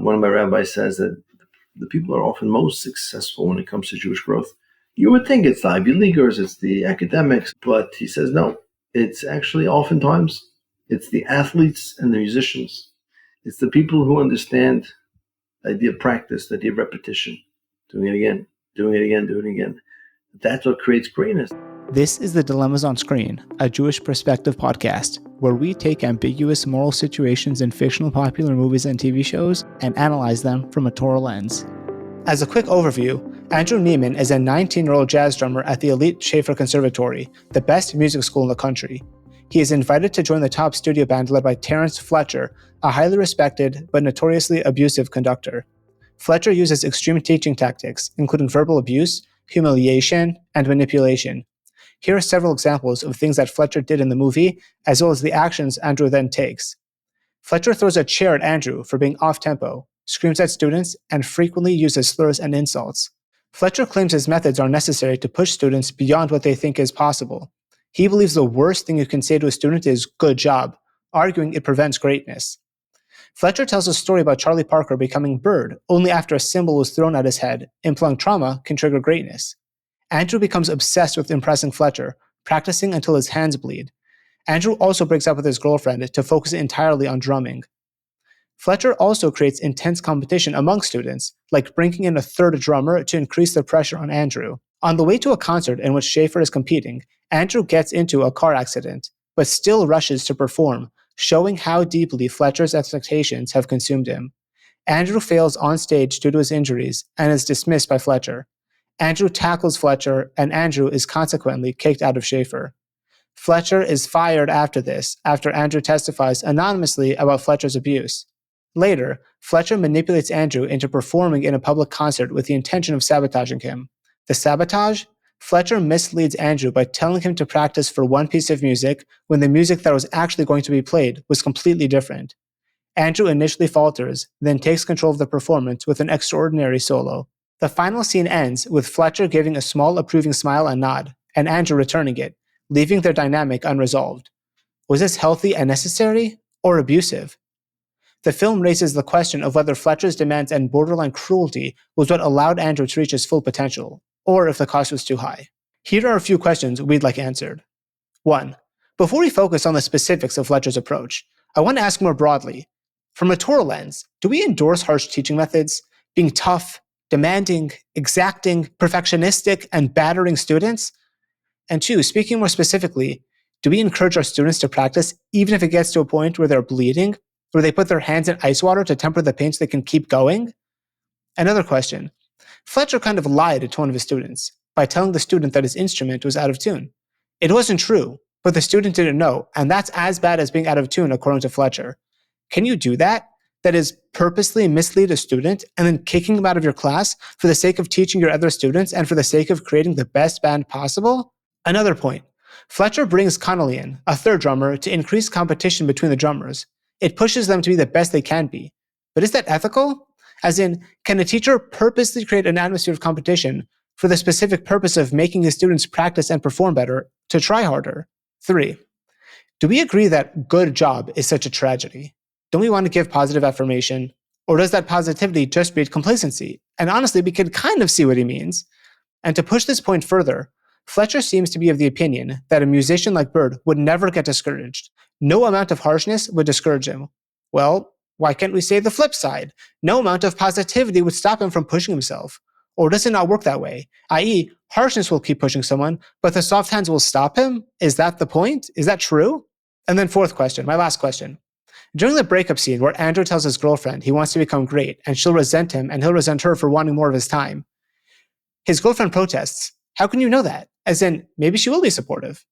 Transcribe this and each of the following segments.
One of my rabbis says that the people are often most successful when it comes to Jewish growth. You would think it's the Ivy Leaguers, it's the academics, but he says no. It's actually oftentimes, it's the athletes and the musicians. It's the people who understand the idea of practice, the idea of repetition, doing it again, doing it again, doing it again. That's what creates greatness. This is the Dilemmas on Screen, a Jewish perspective podcast, where we take ambiguous moral situations in fictional popular movies and TV shows and analyze them from a Torah lens. As a quick overview, Andrew Neiman is a 19-year-old jazz drummer at the elite Shaffer Conservatory, the best music school in the country. He is invited to join the top studio band led by Terence Fletcher, a highly respected but notoriously abusive conductor. Fletcher uses extreme teaching tactics, including verbal abuse, humiliation, and manipulation. Here are several examples of things that Fletcher did in the movie, as well as the actions Andrew then takes. Fletcher throws a chair at Andrew for being off-tempo, screams at students, and frequently uses slurs and insults. Fletcher claims his methods are necessary to push students beyond what they think is possible. He believes the worst thing you can say to a student is "good job," arguing it prevents greatness. Fletcher tells a story about Charlie Parker becoming Bird only after a symbol was thrown at his head, implying trauma can trigger greatness. Andrew becomes obsessed with impressing Fletcher, practicing until his hands bleed. Andrew also breaks up with his girlfriend to focus entirely on drumming. Fletcher also creates intense competition among students, like bringing in a third drummer to increase the pressure on Andrew. On the way to a concert in which Shaffer is competing, Andrew gets into a car accident, but still rushes to perform, showing how deeply Fletcher's expectations have consumed him. Andrew fails on stage due to his injuries and is dismissed by Fletcher. Andrew tackles Fletcher, and Andrew is consequently kicked out of Shaffer. Fletcher is fired after this, after Andrew testifies anonymously about Fletcher's abuse. Later, Fletcher manipulates Andrew into performing in a public concert with the intention of sabotaging him. The sabotage? Fletcher misleads Andrew by telling him to practice for one piece of music when the music that was actually going to be played was completely different. Andrew initially falters, then takes control of the performance with an extraordinary solo. The final scene ends with Fletcher giving a small approving smile and nod, and Andrew returning it, leaving their dynamic unresolved. Was this healthy and necessary, or abusive? The film raises the question of whether Fletcher's demands and borderline cruelty was what allowed Andrew to reach his full potential, or if the cost was too high. Here are a few questions we'd like answered. 1. Before we focus on the specifics of Fletcher's approach, I want to ask more broadly, from a Torah lens, do we endorse harsh teaching methods, being tough, demanding, exacting, perfectionistic, and battering students? And 2, speaking more specifically, do we encourage our students to practice even if it gets to a point where they're bleeding, where they put their hands in ice water to temper the pain so they can keep going? Another question. Fletcher kind of lied to one of his students by telling the student that his instrument was out of tune. It wasn't true, but the student didn't know, and that's as bad as being out of tune according to Fletcher. Can you do that? That is, purposely mislead a student and then kicking them out of your class for the sake of teaching your other students and for the sake of creating the best band possible? Another point. Fletcher brings Connolly in, a third drummer, to increase competition between the drummers. It pushes them to be the best they can be. But is that ethical? As in, can a teacher purposely create an atmosphere of competition for the specific purpose of making his students practice and perform better, to try harder? 3. Do we agree that good job is such a tragedy? Don't we want to give positive affirmation? Or does that positivity just breed complacency? And honestly, we can kind of see what he means. And to push this point further, Fletcher seems to be of the opinion that a musician like Bird would never get discouraged. No amount of harshness would discourage him. Well, why can't we say the flip side? No amount of positivity would stop him from pushing himself. Or does it not work that way? I.e., harshness will keep pushing someone, but the soft hands will stop him? Is that the point? Is that true? And then fourth question, my last question. During the breakup scene where Andrew tells his girlfriend he wants to become great and she'll resent him and he'll resent her for wanting more of his time, his girlfriend protests. How can you know that? As in, maybe she will be supportive.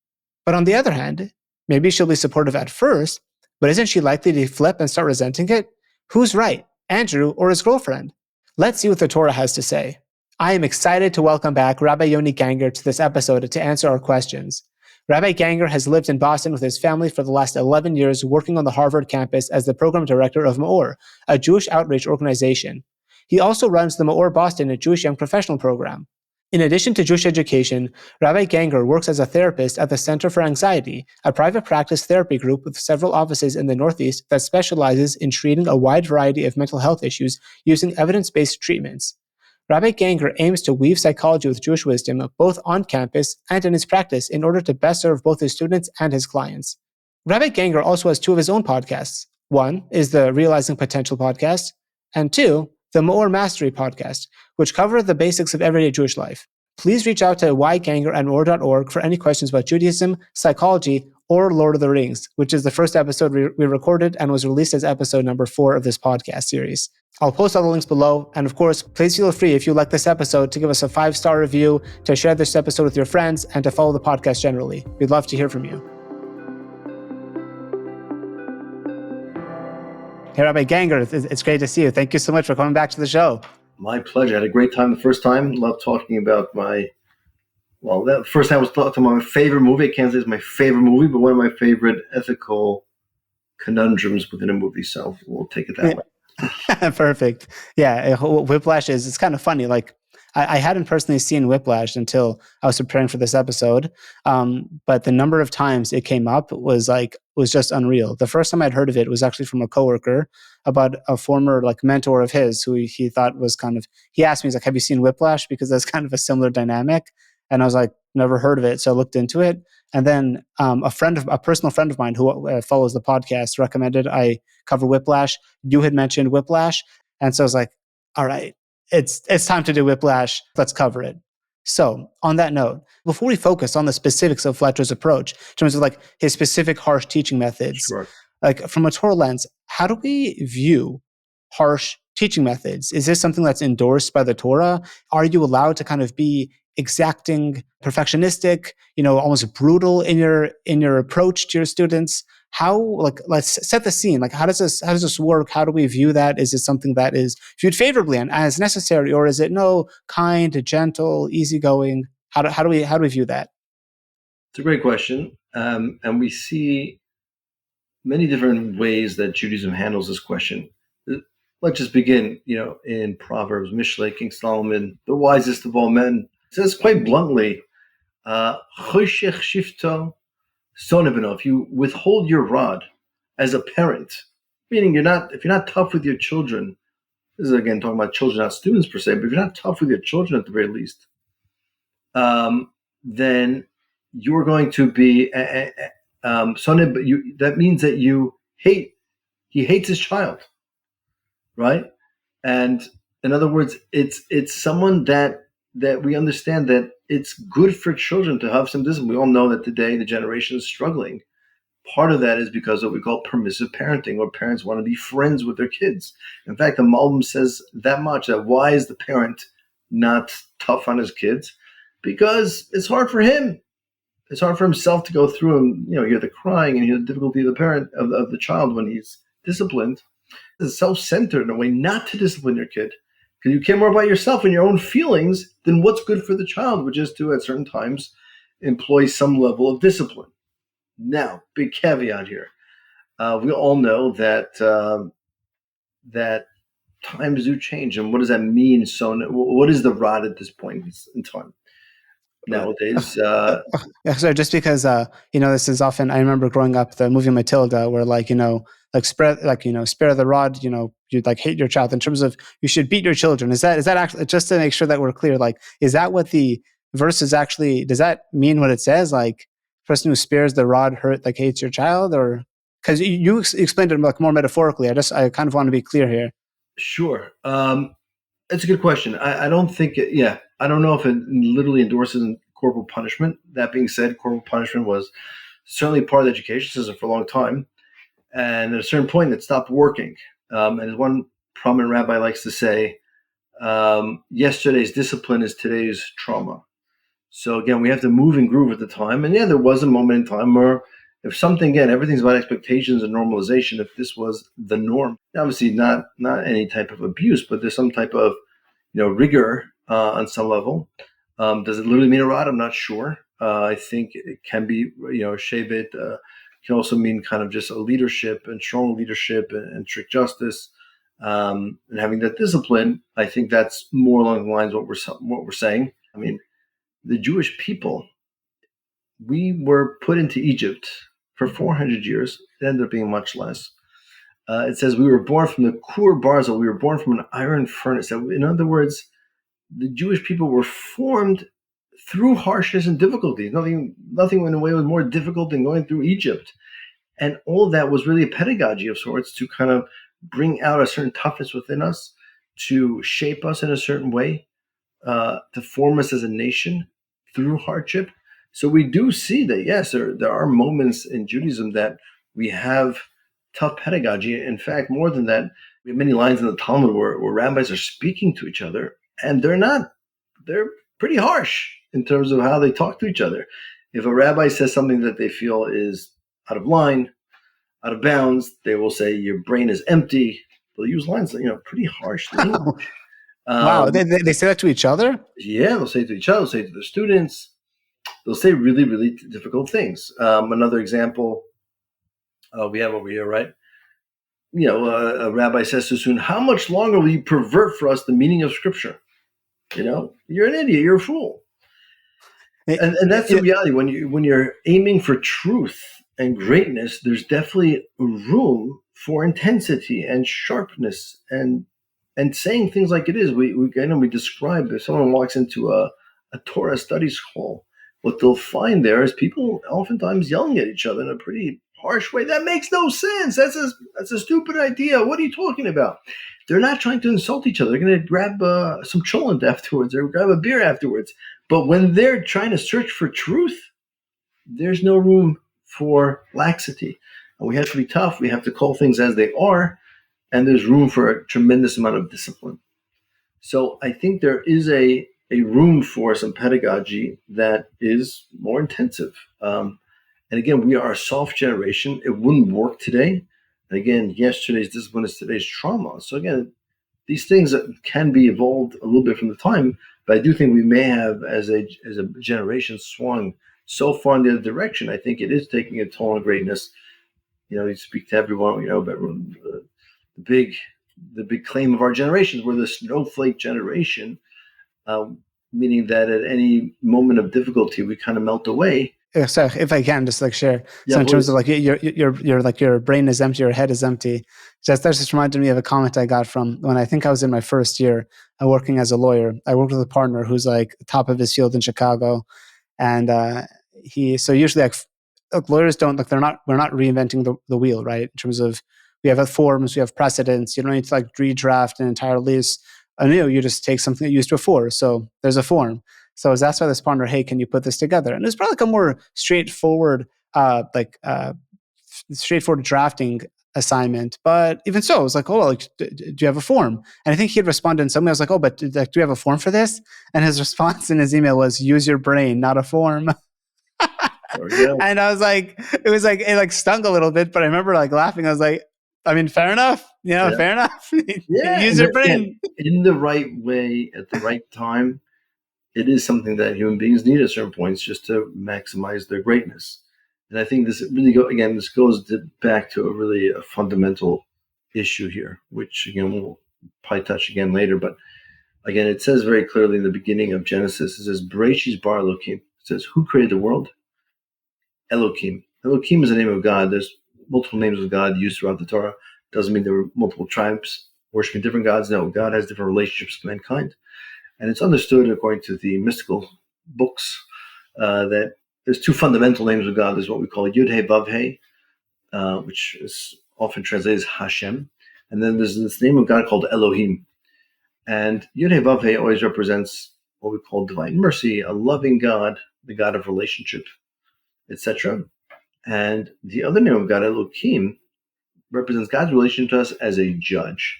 But on the other hand, maybe she'll be supportive at first, but isn't she likely to flip and start resenting it? Who's right, Andrew or his girlfriend? Let's see what the Torah has to say. I am excited to welcome back Rabbi Yoni Ganger to this episode to answer our questions. Rabbi Ganger has lived in Boston with his family for the last 11 years, working on the Harvard campus as the program director of Maor, a Jewish outreach organization. He also runs the Maor Boston, a Jewish young professional program. In addition to Jewish education, Rabbi Ganger works as a therapist at the Center for Anxiety, a private practice therapy group with several offices in the Northeast that specializes in treating a wide variety of mental health issues using evidence-based treatments. Rabbi Ganger aims to weave psychology with Jewish wisdom both on campus and in his practice in order to best serve both his students and his clients. Rabbi Ganger also has two of his own podcasts. One is the Realizing Potential podcast, and two, the More Mastery podcast, which cover the basics of everyday Jewish life. Please reach out to ygangerandor.org for any questions about Judaism, psychology, or Lord of the Rings, which is the first episode we recorded and was released as episode number 4 of this podcast series. I'll post all the links below. And of course, please feel free, if you like this episode, to give us a 5-star review, to share this episode with your friends, and to follow the podcast generally. We'd love to hear from you. Hey, Rabbi Ganger, it's great to see you. Thank you so much for coming back to the show. My pleasure. I had a great time the first time. Loved talking about that first time I was talking about my favorite movie. I can't say it's my favorite movie, but one of my favorite ethical conundrums within a movie. So we'll take it that way. Perfect. Yeah, Whiplash it's kind of funny. Like, I hadn't personally seen Whiplash until I was preparing for this episode, but the number of times it came up was just unreal. The first time I'd heard of it was actually from a coworker about a former mentor of his who he thought was he asked me, he's like, have you seen Whiplash? Because that's kind of a similar dynamic. And I was like, never heard of it. So I looked into it. And then a personal friend of mine who follows the podcast recommended I cover Whiplash. You had mentioned Whiplash. And so I was like, all right, it's time to do Whiplash. Let's cover it. So on that note, before we focus on the specifics of Fletcher's approach, in terms of his specific harsh teaching methods, Sure. From a Torah lens, how do we view harsh teaching methods? Is this something that's endorsed by the Torah? Are you allowed to be exacting, perfectionistic, almost brutal in your approach to your students? How, let's set the scene. How does this work? How do we view that? Is it something that is viewed favorably and as necessary, or is it kind, gentle, easygoing? How do we view that? It's a great question, and we see many different ways that Judaism handles this question. Let's just begin, in Proverbs. Mishlei, King Solomon, the wisest of all men, says quite bluntly, "Choshech shifto soneh beno." If you withhold your rod as a parent, meaning if you're not tough with your children, this is again talking about children, not students per se, but if you're not tough with your children at the very least, then you're going to be that means that he hates his child, right? And in other words, it's someone that we understand that it's good for children to have some discipline. We all know that today the generation is struggling. Part of that is because of what we call permissive parenting, where parents want to be friends with their kids. In fact, the Malbim says that much, that why is the parent not tough on his kids? Because it's hard for him. It's hard for himself to go through and hear the crying and hear the difficulty of the parent of the child when he's disciplined. It's self-centered in a way not to discipline your kid, because you care more about yourself and your own feelings than what's good for the child, which is to at certain times employ some level of discipline. Now, big caveat here: we all know that times do change, and what does that mean? So, what is the rod at this point in time? Nowadays, so just because this is often, I remember growing up the movie Matilda, where spare the rod, you'd hate your child, in terms of you should beat your children. Is that actually, just to make sure that we're clear, is that what the verse is actually, does that mean what it says? Person who spares the rod hates your child? Or because you explained it more metaphorically, I kind of want to be clear here. Sure. It's a good question. I don't think I don't know if it literally endorses corporal punishment. That being said, corporal punishment was certainly part of the education system for a long time. And at a certain point, it stopped working. And as one prominent rabbi likes to say, yesterday's discipline is today's trauma. So again, we have to move and groove at the time. And there was a moment in time where if something, again, everything's about expectations and normalization. If this was the norm, obviously not any type of abuse, but there's some type of rigor on some level. Does it literally mean a rod? I'm not sure. I think it can be, shevet can also mean kind of just a leadership and strong leadership and strict justice, and having that discipline. I think that's more along the lines of what we're saying. I mean, the Jewish people, we were put into Egypt for 400 years. It ended up being much less. It says we were born from the Kur Barzel. We were born from an iron furnace. In other words, the Jewish people were formed through harshness and difficulty. Nothing in a way was more difficult than going through Egypt. And all of that was really a pedagogy of sorts to kind of bring out a certain toughness within us, to shape us in a certain way, to form us as a nation through hardship. So we do see that, yes, there are moments in Judaism that we have tough pedagogy. In fact, more than that, we have many lines in the Talmud where rabbis are speaking to each other, and they're pretty harsh in terms of how they talk to each other. If a rabbi says something that they feel is out of line, out of bounds, they will say, your brain is empty. They'll use lines, pretty harsh language. Wow, they say that to each other? Yeah, they'll say it to each other, they'll say it to their students. They'll say really, really difficult things. Another example we have over here, right? A rabbi says to a student, how much longer will you pervert for us the meaning of Scripture? You're an idiot, you're a fool. And that's the reality. When you're aiming for truth and greatness, there's definitely room for intensity and sharpness and saying things like it is. We describe, if someone walks into a Torah studies hall, what they'll find there is people oftentimes yelling at each other in a pretty harsh way. That makes no sense. That's a stupid idea. What are you talking about? They're not trying to insult each other. They're going to grab some cholent afterwards or grab a beer afterwards. But when they're trying to search for truth, there's no room for laxity. And we have to be tough. We have to call things as they are. And there's room for a tremendous amount of discipline. So I think there is a room for some pedagogy that is more intensive. And again, we are a soft generation. It wouldn't work today. And again, yesterday's discipline is today's trauma. So again, these things can be evolved a little bit from the time, but I do think we may have, as a generation, swung so far in the other direction. I think it is taking a toll on greatness. You speak to everyone, about the big claim of our generation. We're the snowflake generation, meaning that at any moment of difficulty, we kind of melt away. So if I can just share, so in terms of your brain is empty, your head is empty. That just reminded me of a comment I got from when I think I was in my first year working as a lawyer. I worked with a partner who's top of his field in Chicago, and usually lawyers don't we're not reinventing the wheel, right? In terms of we have forms, we have precedents. You don't need to redraft an entire lease anew. You just take something that you used before. So there's a form. So that's why this partner, hey, can you put this together? And it's probably a more straightforward, straightforward drafting assignment. But even so, it was do you have a form? And I think he had responded in some way. I was like, oh, but do you have a form for this? And his response in his email was, use your brain, not a form. And I was it stung a little bit, but I remember laughing. I was like, I mean, fair enough. Fair enough. Use your brain. In the right way, at the right time. It is something that human beings need at certain points just to maximize their greatness. And I think this really goes back to a fundamental issue here, which again, we'll probably touch again later. But again, it says very clearly in the beginning of Genesis, it says, Bereshis bar Elohim. It says, who created the world? Elohim. Elohim is the name of God. There's multiple names of God used throughout the Torah. Doesn't mean there were multiple tribes worshiping different gods. No, God has different relationships with mankind. And it's understood, according to the mystical books, that there's two fundamental names of God. There's what we call Yud He Vav He, which is often translated as Hashem. And then there's this name of God called Elohim. And Yud He Vav He always represents what we call divine mercy, a loving God, the God of relationship, etc. And the other name of God, Elohim, represents God's relation to us as a judge,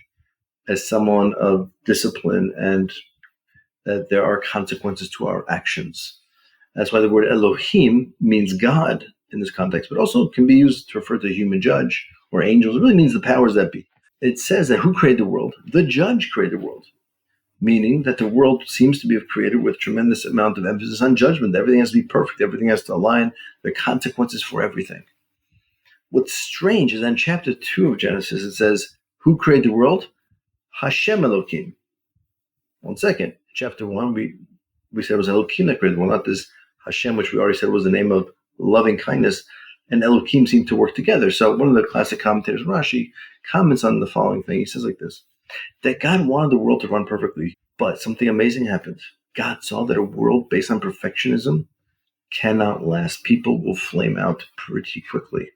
as someone of discipline, and that there are consequences to our actions. That's why the word Elohim means God in this context, but also can be used to refer to a human judge or angels. It really means the powers that be. It says that who created the world? The judge created the world, meaning that the world seems to be created with tremendous amount of emphasis on judgment. Everything has to be perfect. Everything has to align. There are consequences for everything. What's strange is in chapter 2 of Genesis, it says, who created the world? Hashem Elohim. One second. Chapter 1, we we said it was Elohim that created the world, not this Hashem, which we already said was the name of loving kindness, and Elohim seem to work together. So one of the classic commentators, Rashi, comments on the following thing. He says like this, that God wanted the world to run perfectly, but something amazing happened. God saw that a world based on perfectionism cannot last. People will flame out pretty quickly.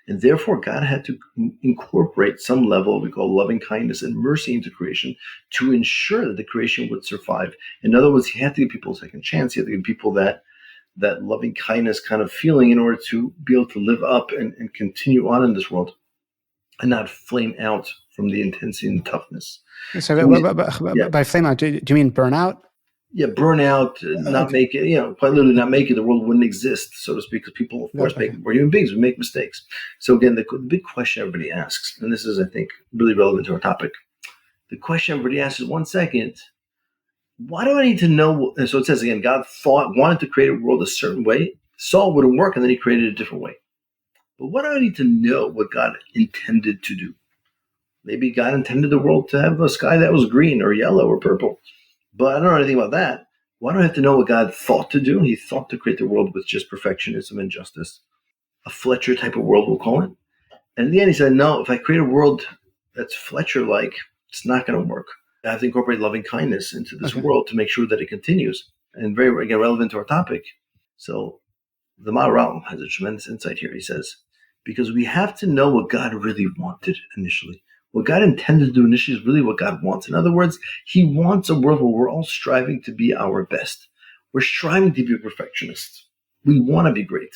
And therefore, God had to incorporate some level we call loving kindness and mercy into creation to ensure that the creation would survive. In other words, he had to give people a second chance. He had to give people that loving kindness kind of feeling in order to be able to live up and continue on in this world and not flame out from the intensity and toughness. So yeah. by flame out, do you mean burnout? Yeah, burnout, not Okay. make it, quite literally not make it, the world wouldn't exist, so to speak, because people, of course, we're human beings, we make mistakes. So again, the big question everybody asks, and this is, I think, really relevant to our topic. The question everybody asks is, 1 second, why do I need to know? And so it says again, God wanted to create a world a certain way, saw it wouldn't work, and then he created a different way. But why do I need to know what God intended to do? Maybe God intended the world to have a sky that was green or yellow or purple. But I don't know anything about that. Why do I have to know what God thought to do? He thought to create the world with just perfectionism and justice. A Fletcher type of world, we'll call it. And in the end, he said, no, if I create a world that's Fletcher-like, it's not going to work. I have to incorporate loving kindness into this world to make sure that it continues. And very, again, relevant to our topic. So the Maharal has a tremendous insight here. He says, because we have to know what God really wanted initially. What God intended to do initially is really what God wants. In other words, he wants a world where we're all striving to be our best. We're striving to be perfectionists. We want to be great.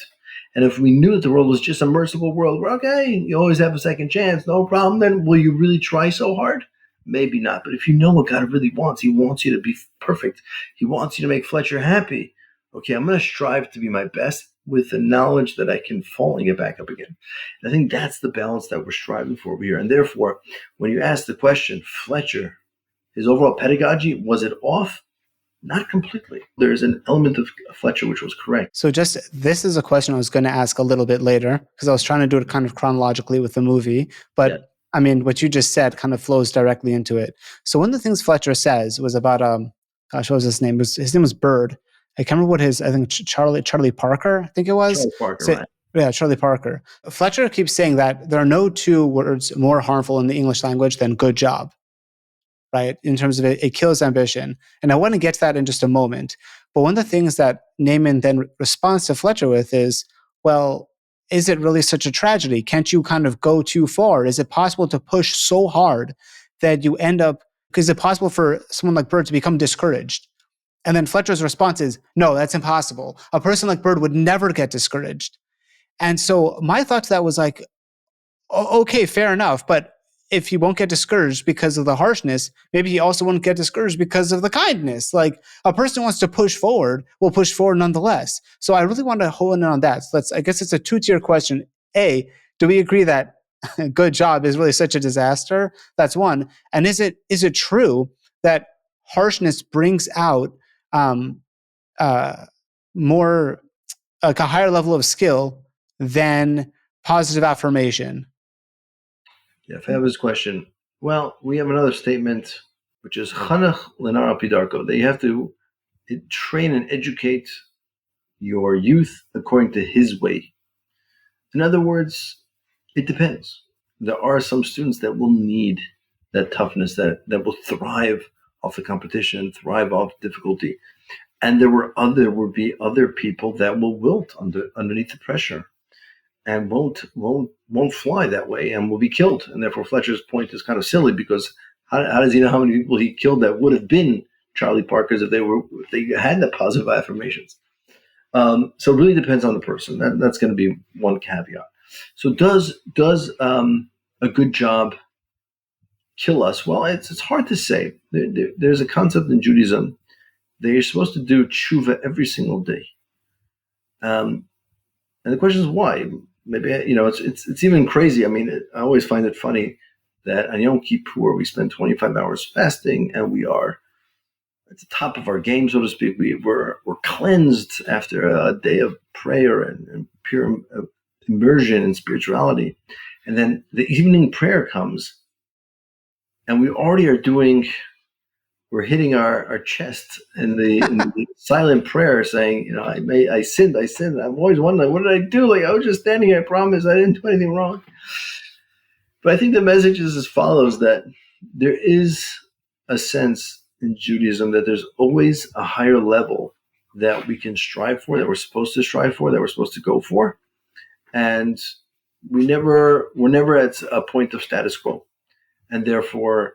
And if we knew that the world was just a merciful world, we're okay, you always have a second chance, no problem, then will you really try so hard? Maybe not. But if you know what God really wants, he wants you to be perfect. He wants you to make Fletcher happy. Okay, I'm going to strive to be my best with the knowledge that I can fall and get back up again. And I think that's the balance that we're striving for over here. And therefore, when you ask the question, Fletcher, his overall pedagogy, was it off? Not completely. There's an element of Fletcher which was correct. So this is a question I was going to ask a little bit later because I was trying to do it kind of chronologically with the movie. But yeah. I mean, what you just said kind of flows directly into it. So one of the things Fletcher says was about, what was his name? His name was Bird. I can't remember what I think Charlie Parker, I think it was. Charlie Parker, right. Yeah, Charlie Parker. Fletcher keeps saying that there are no two words more harmful in the English language than good job, right? In terms of it kills ambition. And I want to get to that in just a moment. But one of the things that Neiman then responds to Fletcher with is, well, is it really such a tragedy? Can't you kind of go too far? Is it possible to push so hard that you end up, because is it possible for someone like Bird to become discouraged? And then Fletcher's response is, no, that's impossible. A person like Bird would never get discouraged. And so my thought to that was like, okay, fair enough. But if he won't get discouraged because of the harshness, maybe he also won't get discouraged because of the kindness. Like a person who wants to push forward will push forward nonetheless. So I really want to hone in on that. So I guess it's a two-tier question. A, do we agree that good job is really such a disaster? That's one. And is it true that harshness brings out more, like a higher level of skill than positive affirmation? Yeah, if I have this question, well, we have another statement, which is Chanach Lenar al pi darko, that you have to train and educate your youth according to his way. In other words, it depends. There are some students that will need that toughness, that will thrive off the competition, thrive off difficulty. And there will be other people that will wilt underneath the pressure and won't fly that way and will be killed. And therefore Fletcher's point is kind of silly, because how does he know how many people he killed that would have been Charlie Parker's if they had the positive affirmations? So it really depends on the person. That's going to be one caveat. So does a good job kill us? Well, it's hard to say. There's a concept in Judaism that you're supposed to do tshuva every single day. And the question is why? Maybe, it's even crazy. I mean, I always find it funny that on Yom Kippur we spend 25 hours fasting, and we are at the top of our game, so to speak. We're cleansed after a day of prayer and pure immersion in spirituality. And then the evening prayer comes, and we already are doing we're hitting our chest in the silent prayer, saying, I sinned. I'm always wondering, what did I do? Like, I was just standing here. I promise I didn't do anything wrong. But I think the message is as follows: that there is a sense in Judaism that there's always a higher level that we can strive for, that we're supposed to strive for, that we're supposed to go for, and we're never at a point of status quo, and therefore,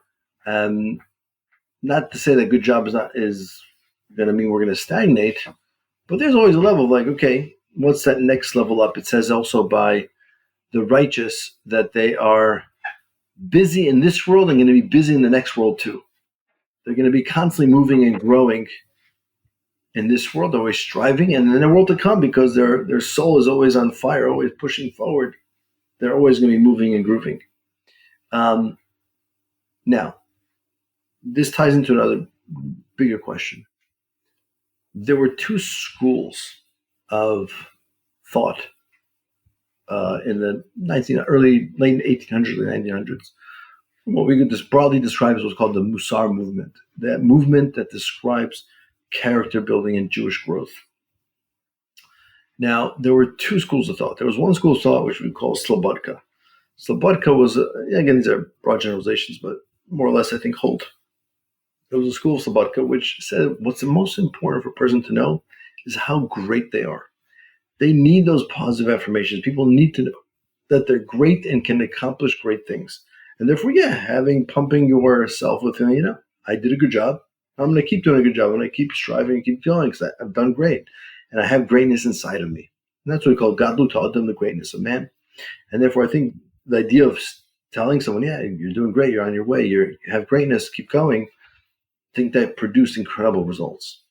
not to say that good job is going to mean we're going to stagnate, but there's always a level of like, okay, what's that next level up? It says also by the righteous that they are busy in this world and going to be busy in the next world too. They're going to be constantly moving and growing in this world, always striving, and in the world to come, because their soul is always on fire, always pushing forward. They're always going to be moving and grooving. Now, this ties into another bigger question. There were two schools of thought in the late 1800s and 1900s. What we could just broadly describe as what's called the Musar movement, that movement that describes character building and Jewish growth. Now, there were two schools of thought. There was one school of thought which we call Slobodka. Slobodka was, again, these are broad generalizations, but more or less, I think, hold. There was a school of Slobodka which said what's the most important for a person to know is how great they are. They need those positive affirmations. People need to know that they're great and can accomplish great things. And therefore, pumping yourself with, I did a good job. I'm going to keep doing a good job. I'm going to keep striving and keep feeling because I've done great. And I have greatness inside of me. And that's what we call Gadlut Ha'adam, the greatness of man. And therefore, I think the idea of telling someone, you're doing great, you're on your way, you have greatness, keep going, I think that produced incredible results.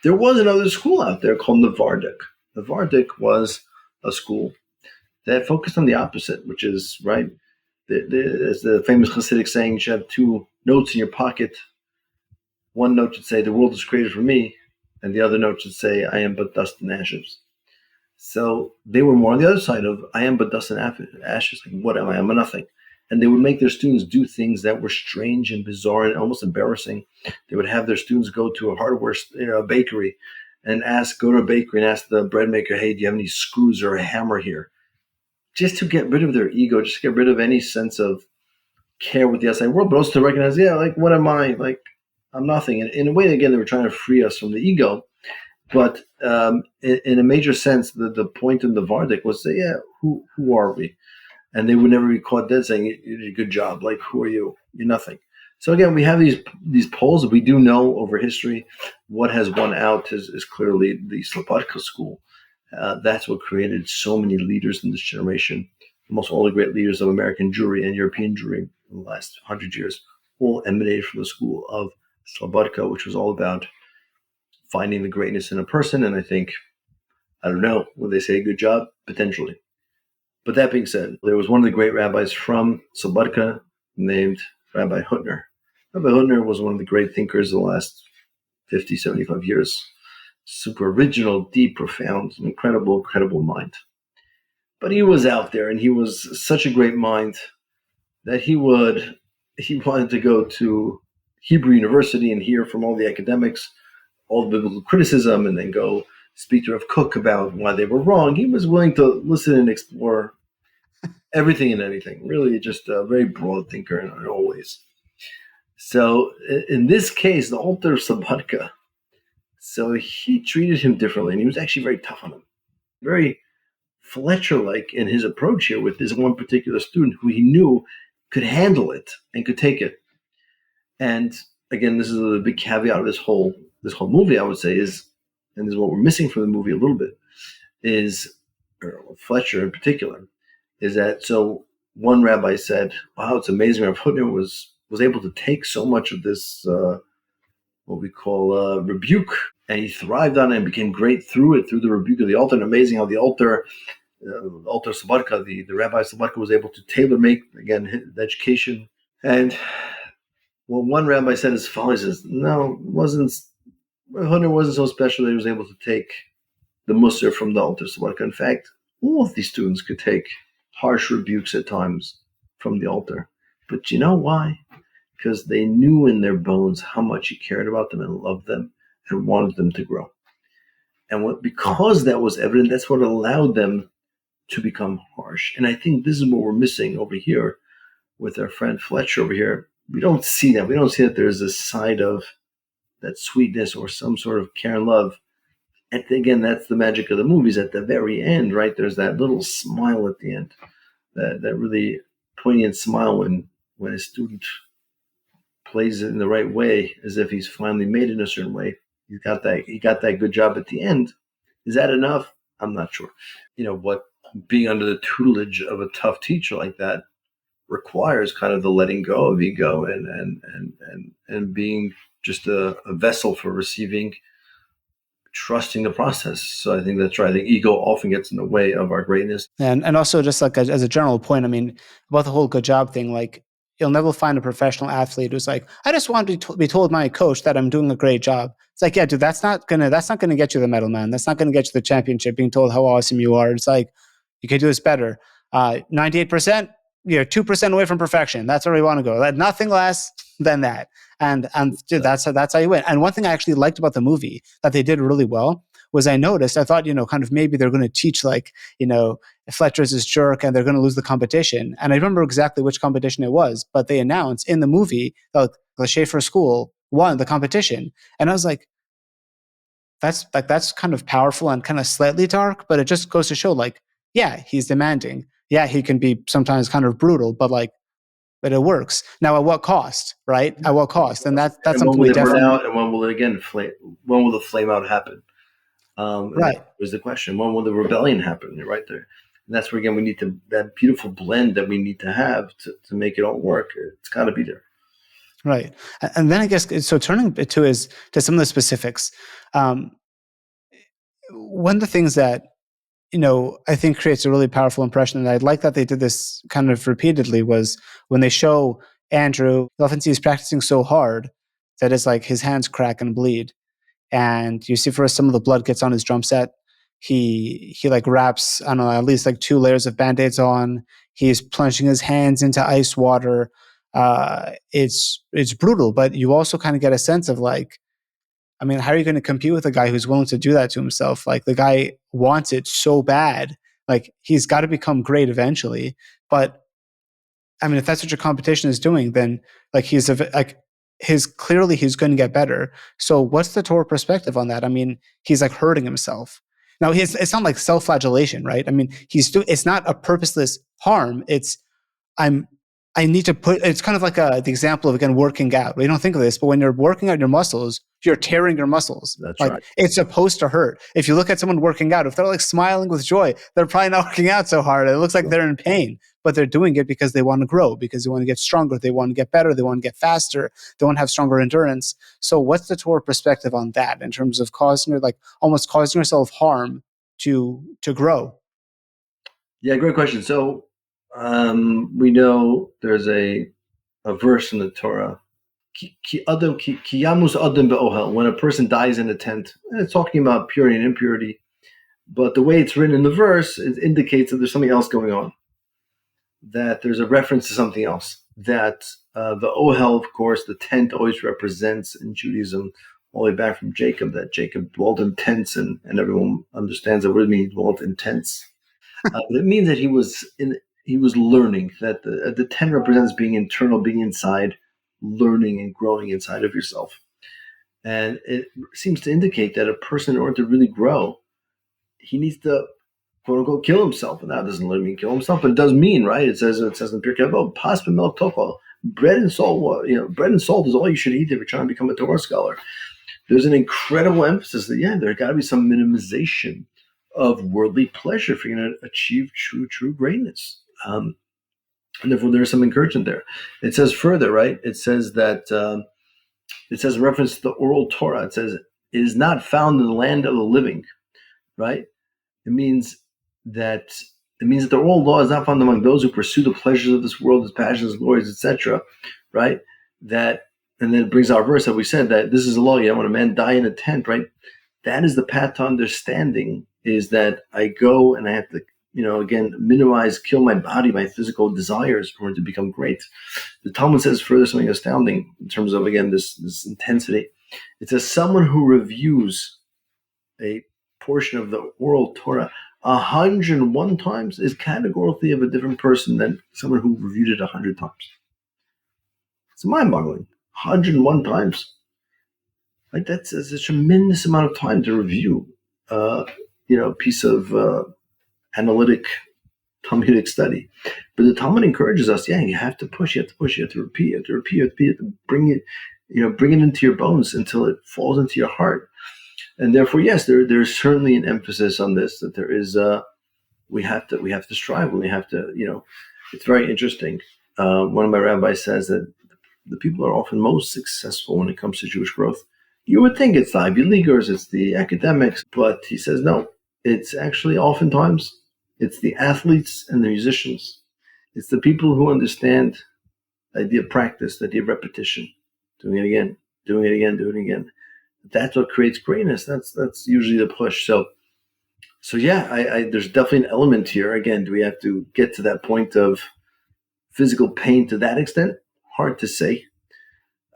There was another school out there called Navardik. Navardik was a school that focused on the opposite, which is, right, as the famous Hasidic saying, you should have two notes in your pocket. One note should say, the world is created for me, and the other note should say, I am but dust and ashes. So they were more on the other side of, I am but dust and ashes. Like, what am I? I'm a nothing. And they would make their students do things that were strange and bizarre and almost embarrassing. They would have their students go to a hardware, a bakery, and go to a bakery and ask the bread maker, hey, do you have any screws or a hammer here? Just to get rid of their ego, just to get rid of any sense of care with the outside world, but also to recognize, what am I? Like, I'm nothing. And in a way, again, they were trying to free us from the ego. But in a major sense, the point in the Vardik was, who are we? And they would never be caught dead saying, you did a good job. Like, who are you? You're nothing. So again, we have these poles. We do know over history what has won out is clearly the Slobodka school. That's what created so many leaders in this generation. Almost all the great leaders of American Jewry and European Jewry in the last 100 years all emanated from the school of Slobodka, which was all about finding the greatness in a person. And I think, I don't know, would they say a good job? Potentially. But that being said, there was one of the great rabbis from Slobodka named Rabbi Hutner. Rabbi Hutner was one of the great thinkers of the last 50, 75 years. Super original, deep, profound, incredible, incredible mind. But he was out there, and he was such a great mind that he wanted to go to Hebrew University and hear from all the academics all the biblical criticism, and then go speak to Rav Kook about why they were wrong. He was willing to listen and explore everything and anything. Really, just a very broad thinker in all ways. So in this case, the Alter of Slobodka, so he treated him differently, and he was actually very tough on him. Very Fletcher-like in his approach here with this one particular student who he knew could handle it and could take it. And again, this is a big caveat of this whole movie, I would say, is, and this is what we're missing from the movie a little bit, is, or Fletcher in particular, is that, so one rabbi said, wow, it's amazing Rav Hutner was able to take so much of this, what we call rebuke, and he thrived on it and became great through the rebuke of the altar. And amazing how the altar Slobodka, the Rabbi Slobodka, was able to tailor make, again, the education. And well, one rabbi said as follows: no, Hutner wasn't so special that he was able to take the Musar from the altar Slobodka. In fact, all of these students could take harsh rebukes at times from the altar. But you know why? because they knew in their bones how much he cared about them and loved them and wanted them to grow. And because that was evident, that's what allowed them to become harsh. And I think this is what we're missing over here with our friend Fletcher over here. We don't see that. We don't see that there's a side of that sweetness or some sort of care and love. And again, that's the magic of the movies. At the very end, right, there's that little smile at the end, that really poignant smile when a student plays it in the right way, as if he's finally made it in a certain way. He got that good job at the end. Is that enough? I'm not sure. What being under the tutelage of a tough teacher like that requires, kind of the letting go of ego and being just a vessel for receiving, trusting the process. So I think that's right. I think ego often gets in the way of our greatness. And also, just like as a general point, I mean, about the whole good job thing, like, you'll never find a professional athlete who's like, I just want to be told by my coach that I'm doing a great job. It's like, yeah, dude, that's not gonna get you the medal, man. That's not gonna get you the championship, being told how awesome you are. It's like, you could do this better. 98%, you're 2% away from perfection. That's where we want to go. Nothing less than that. And dude, that's how you win. And one thing I actually liked about the movie that they did really well was, I thought, kind of maybe they're going to teach, like, Fletcher's this jerk and they're going to lose the competition. And I remember exactly which competition it was, but they announced in the movie that the Shaffer school won the competition. And I was like, that's kind of powerful and kind of slightly dark, but it just goes to show, like, yeah, he's demanding. Yeah, he can be sometimes kind of brutal, but it works. Now, at what cost, right? At what cost? And that's something we definitely. Out, and when will it again flame? When will the flame out happen? Right. That was the question. When will the rebellion happen? You're right there. And that's where, again, we need that beautiful blend that we need to have to make it all work. It's got to be there. Right. And then I guess, so turning to some of the specifics, one of the things that, I think creates a really powerful impression, and I'd like that they did this kind of repeatedly, was when they show Andrew, you often see he's practicing so hard that it's like his hands crack and bleed. And you see first some of the blood gets on his drum set. He like wraps, I don't know, at least like 2 layers of Band-Aids on. He's plunging his hands into ice water. It's brutal, but you also kind of get a sense of, like, I mean, how are you going to compete with a guy who's willing to do that to himself? Like, the guy wants it so bad. Like, he's got to become great eventually. But I mean, if that's what your competition is doing, then like clearly he's going to get better. So what's the Torah perspective on that? I mean, he's like hurting himself. Now, it's not like self-flagellation, right? I mean, it's not a purposeless harm. It's I need to it's kind of like the example of, again, working out. We don't think of this, but when you're working out your muscles, you're tearing your muscles. That's like, right. It's supposed to hurt. If you look at someone working out, if they're like smiling with joy, they're probably not working out so hard. It looks like they're in pain, but they're doing it because they want to grow, because they want to get stronger, they want to get better, they want to get faster, they want to have stronger endurance. So what's the Torah perspective on that in terms of almost causing yourself harm to grow? Yeah, great question. So we know there's a verse in the Torah, when a person dies in a tent. And it's talking about purity and impurity, but the way it's written in the verse, it indicates that there's something else going on, that there's a reference to something else, that the ohel, of course, the tent always represents in Judaism, all the way back from Jacob, that Jacob dwelt in tents, and everyone understands that what it means, he dwelt in tents. It means that he was learning, that the tent represents being internal, being inside, learning and growing inside of yourself. And it seems to indicate that a person, in order to really grow, he needs to, quote unquote, kill himself. And that doesn't literally mean kill himself, but it does mean, right? It says in Pirkei Avot, pas b'melech tokol, bread and salt. Bread and salt is all you should eat if you're trying to become a Torah scholar. There's an incredible emphasis that, there got to be some minimization of worldly pleasure if you're going to achieve true greatness. And therefore, there's some encouragement there. It says further, right? It says that, it says in reference to the oral Torah, it says, it is not found in the land of the living, right? It means that the oral law is not found among those who pursue the pleasures of this world, its passions, glories, etc., right? And then it brings our verse that we said that this is a law. When a man die in a tent, right? That is the path to understanding, is that I go and I have to again, minimize, kill my body, my physical desires for it to become great. The Talmud says further something astounding in terms of, again, this intensity. It says someone who reviews a portion of the oral Torah 101 times is categorically of a different person than someone who reviewed it 100 times. It's mind-boggling. 101 times. Like that's a tremendous amount of time to review, a piece of analytic Talmudic study. But the Talmud encourages us, you have to push, you have to repeat, you have to bring it into your bones until it falls into your heart. And therefore, yes, there's certainly an emphasis on this, that there is we have to strive, and we have to, it's very interesting. One of my rabbis says that the people are often most successful when it comes to Jewish growth. You would think it's the Ivy Leaguers, it's the academics, but he says no. It's actually oftentimes it's the athletes and the musicians. It's the people who understand the idea of practice, the idea of repetition, doing it again, doing it again, doing it again. That's what creates greatness. That's usually the push. So yeah, I there's definitely an element here. Again, do we have to get to that point of physical pain to that extent? Hard to say.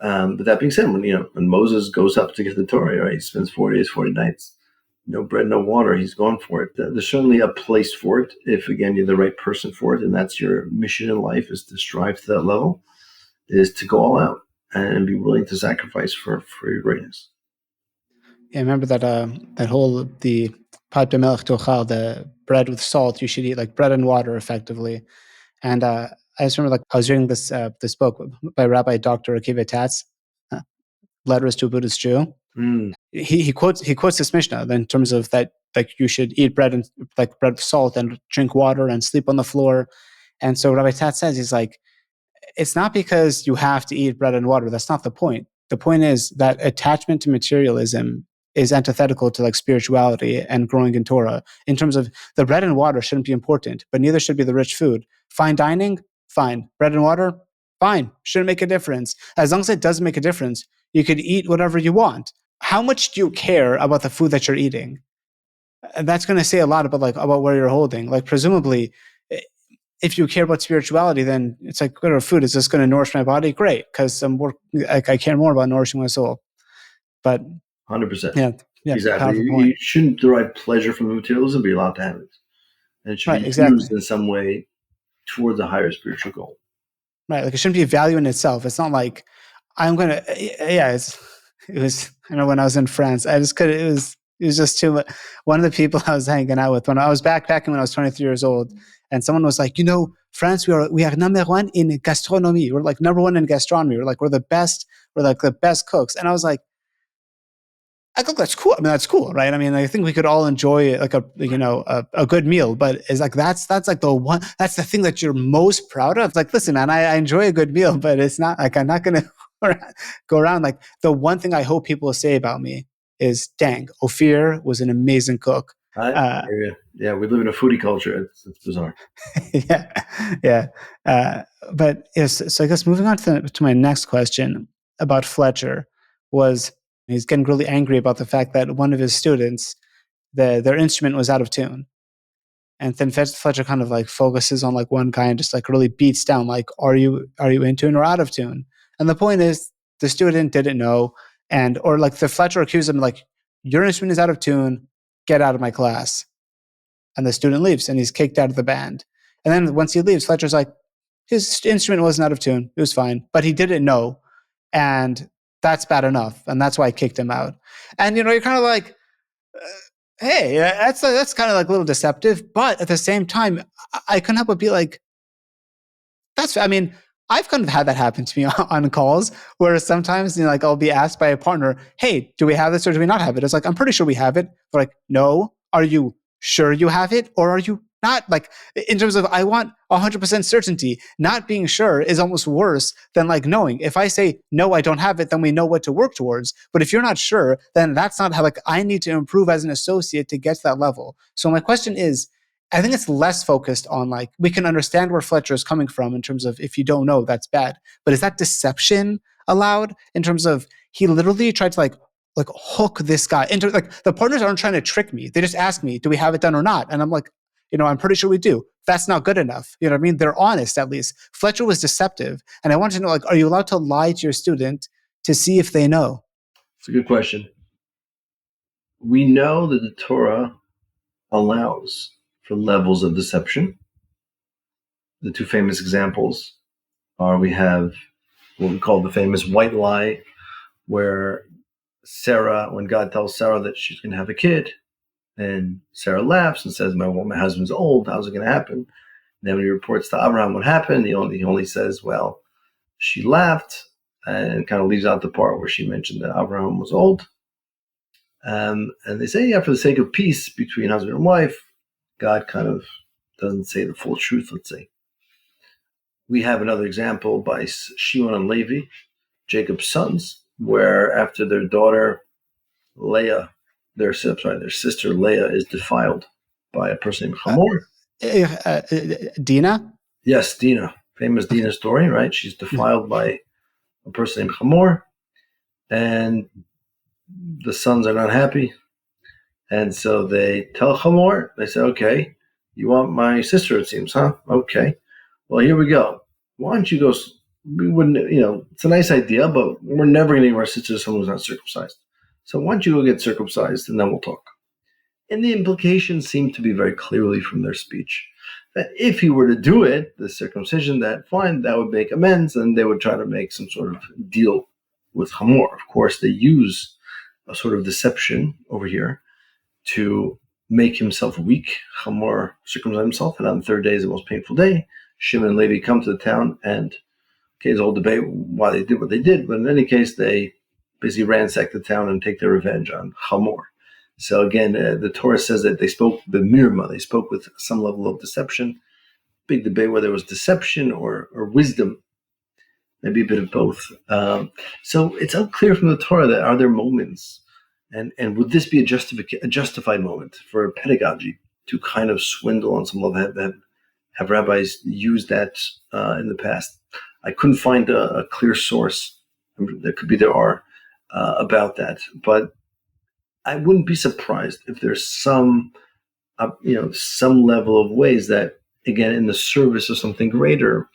But that being said, when Moses goes up to get the Torah, right, he spends 40 days, 40 nights, no bread, no water, he's going for it. There's certainly a place for it if, again, you're the right person for it, and that's your mission in life, is to strive to that level, is to go all out and be willing to sacrifice for your greatness. Yeah, I remember that whole, the pat b'melech tochal, the bread with salt, you should eat like bread and water effectively. And I just remember, I was reading this book by Rabbi Dr. Akiva Tatz, Letters to a Buddhist Jew. He quotes this Mishnah in terms of that, like, you should eat bread and like bread with salt and drink water and sleep on the floor. And so Rabbi Tatz says, he's like, it's not because you have to eat bread and water. That's not the point. The point is that attachment to materialism is antithetical to like spirituality and growing in Torah. In terms of the bread and water shouldn't be important, but neither should be the rich food. Fine dining, fine. Bread and water, fine. Shouldn't make a difference. As long as it doesn't make a difference, you could eat whatever you want. How much do you care about the food that you're eating? And that's going to say a lot about where you're holding. Like, presumably, if you care about spirituality, then it's like, whatever food is this going to nourish my body? Great, because I care more about nourishing my soul. But 100%. Yeah, exactly. You shouldn't derive pleasure from materialism, but you're allowed to have it, and it should be used in some way towards a higher spiritual goal. Right, like it shouldn't be a value in itself. It's not like I'm gonna. Yeah, it was. I know when I was in France, I just could. It was just too much. One of the people I was hanging out with when I was backpacking when I was 23 years old, and someone was like, France, we are number one in gastronomy. We're like number one in gastronomy. We're the best. We're like the best cooks. And I was like, I think that's cool. I mean, that's cool, right? I mean, I think we could all enjoy like a good meal, but it's like that's like the one. That's the thing that you're most proud of. Like, listen, man, I enjoy a good meal, but it's not like I'm not gonna go around like the one thing I hope people will say about me is, "Dang, Ophir was an amazing cook." Yeah, we live in a foodie culture. It's bizarre. yeah. But yes, so I guess moving on to my next question about Fletcher was. He's getting really angry about the fact that one of his students, their instrument was out of tune. And then Fletcher kind of like focuses on like one guy and just like really beats down, like, are you in tune or out of tune? And the point is the student didn't know, or like the Fletcher accused him like, your instrument is out of tune, get out of my class. And the student leaves and he's kicked out of the band. And then once he leaves, Fletcher's like, his instrument wasn't out of tune, it was fine, but he didn't know. And that's bad enough, and that's why I kicked him out. And you're kind of like, hey, that's kind of like a little deceptive, but at the same time, I couldn't help but be like, I mean, I've kind of had that happen to me on calls where sometimes like I'll be asked by a partner, hey, do we have this or do we not have it? It's like, I'm pretty sure we have it. They're like, no, are you sure you have it or are you not? Like, in terms of, I want 100% certainty. Not being sure is almost worse than like knowing. If I say, no, I don't have it, then we know what to work towards. But if you're not sure, then that's not how, like, I need to improve as an associate to get to that level. So my question is, I think it's less focused on like, we can understand where Fletcher is coming from in terms of, if you don't know, that's bad. But is that deception allowed in terms of, he literally tried to like hook this guy into, like, the partners aren't trying to trick me. They just ask me, do we have it done or not? And I'm like, I'm pretty sure we do. That's not good enough. You know what I mean? They're honest, at least. Fletcher was deceptive. And I want to know, like, are you allowed to lie to your student to see if they know? It's a good question. We know that the Torah allows for levels of deception. The two famous examples are, we have what we call the famous white lie, where Sarah, when God tells Sarah that she's going to have a kid, and Sarah laughs and says, my husband's old, how's it going to happen? And then when he reports to Abraham what happened, he only says, well, she laughed, and kind of leaves out the part where she mentioned that Abraham was old. And they say, for the sake of peace between husband and wife, God kind of doesn't say the full truth, let's say. We have another example by Shimon and Levi, Jacob's sons, where after their daughter Leah, their sister Leah is defiled by a person named Hamor. Dina? Yes, Dina. Famous Dina story, right? She's defiled by a person named Hamor, and the sons are not happy. And so they tell Hamor, they say, okay, you want my sister, it seems, huh? Okay. Well, here we go. Why don't you go? We wouldn't, it's a nice idea, but we're never going to give our sister to someone who's not circumcised. So why don't you go get circumcised and then we'll talk? And the implications seem to be very clearly from their speech that if he were to do it, the circumcision, that fine, that would make amends, and they would try to make some sort of deal with Hamor. Of course, they use a sort of deception over here to make himself weak. Hamor circumcised himself, and on the third day is the most painful day. Shimon and Levi come to the town, and there's a whole debate why they did what they did, but in any case, they basically ransack the town and take their revenge on Hamor. So again, the Torah says that they spoke the mirma, they spoke with some level of deception. Big debate whether it was deception or wisdom, maybe a bit of both. So it's unclear from the Torah that are there moments, and would this be a justified moment for pedagogy to kind of swindle on some level? Have rabbis used that in the past? I couldn't find a clear source. There are about that, but I wouldn't be surprised if there's some level of ways that, again, in the service of something greater,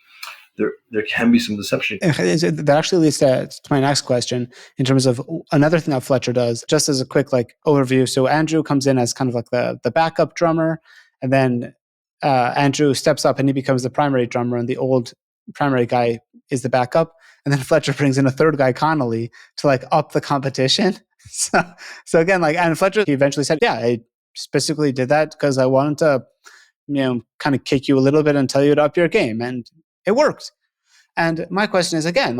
there can be some deception. That actually leads to my next question in terms of another thing that Fletcher does, just as a quick overview. So Andrew comes in as kind of like the backup drummer, and then Andrew steps up and he becomes the primary drummer, and the old primary guy is the backup. And then Fletcher brings in a third guy, Connolly, to up the competition. So again, and Fletcher, he eventually said, yeah, I specifically did that because I wanted to, kind of kick you a little bit and tell you to up your game. And it worked. And my question is, again,